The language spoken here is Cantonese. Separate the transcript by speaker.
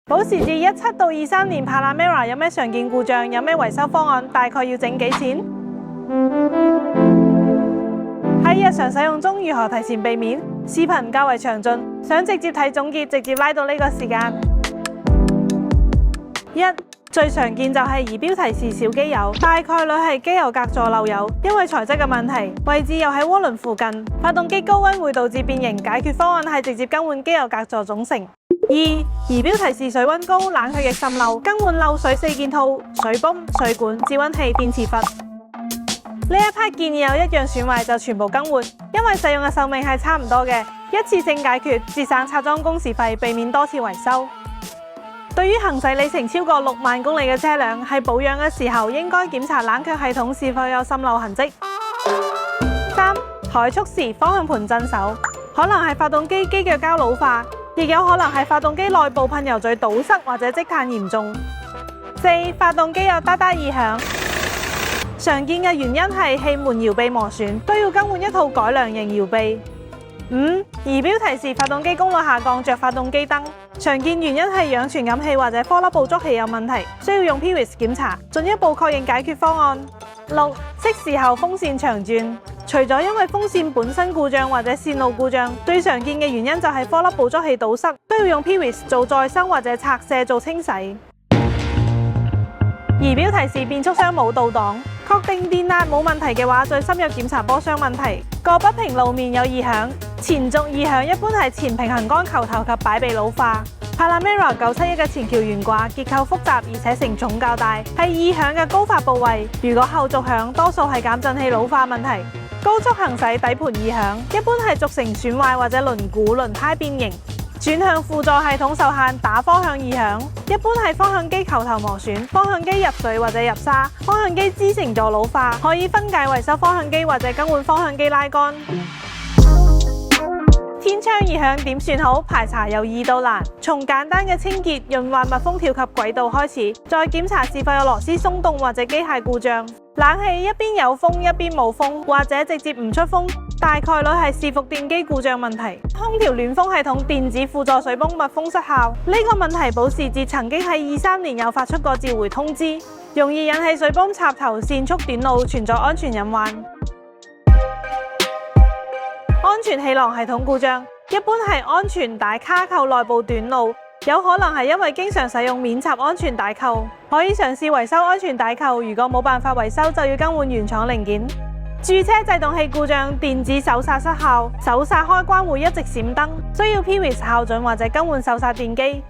Speaker 1: 保時捷17到23年 Panamera 有咩常見故障？有咩維修方案？大概要整幾錢？喺日常使用中如何提前避免？視頻較為詳盡，想直接睇總結，直接拉到呢個時間。1. 最常見就係儀表提示少機油，大概率係機油隔座漏油，因為材質嘅問題，位置又喺渦輪附近。發動機高溫會導致變形，解決方案係直接更換機油隔座總成。2. 儀表提示水溫高，冷卻液滲漏，更換漏水4件套：水泵、水管、節溫器、電磁閥。呢一 part 建議有一樣損壞就全部更換，因為使用嘅壽命係差唔多嘅，一次性解決，節省拆裝工時費，避免多次維修。對於行駛里程超過6萬公里嘅車輛，喺保養嘅時候應該檢查冷卻系統是否有滲漏痕跡。3. 怠速時方向盤震手，可能係發動機機腳膠老化，亦有可能係發動機內部噴油嘴堵塞或者積碳嚴重。4. 發動機有嗒嗒異響，常見嘅原因係氣門搖臂磨損，需要更換一套改良型搖臂。5. 儀表提示發動機功率下降，着發動機燈，常見原因係氧傳感器或者顆粒捕捉器有問題，需要用 Pvis 檢查，進一步確認解決方案。6. 熄匙後風扇長轉，除咗因為風扇本身故障或者線路故障，最常見嘅原因就係顆粒捕捉器堵塞，需要用 Pvis 做再生或者拆卸做清洗。儀表提示變速箱冇倒檔，確定電壓冇問題嘅話，再深入檢查波箱問題。個不平路面有異響，前軸異響一般係前平衡桿球頭及擺臂老化。Panamera 971嘅前橋懸掛結構複雜，而且承重較大，係異響嘅高發部位。如果後續響，多數係減震器老化問題。高速行駛底盤異響，一般係軸承損壞或者輪毂、輪胎變形。轉向輔助系統受限，打方向異響，一般係方向機球頭磨損、方向機入水或者入沙、方向機支承座老化，可以分解維修方向機或者更換方向機拉桿。天窗異響點算好？排查由易到難，從簡單嘅清潔、潤滑密封條及軌道開始，再檢查是否有螺絲鬆動或者機械故障。冷氣一邊有風一邊冇風，或者直接唔出風，大概率係伺服電機故障問題。空調暖風系統電子輔助水泵密封失效，呢個問題保時捷曾經喺23年有發出過召回通知，容易引起水泵插頭線束短路，存在安全隱患。安全氣囊系統故障一般係安全帶卡扣內部短路，有可能係因為經常使用免插安全帶扣，可以嘗試維修安全帶扣。如果冇辦法維修，就要更換原廠零件。駐車制動器故障，電子手剎失效，手剎開關會一直閃燈，需要 Pvis 校準或者更換手剎電機。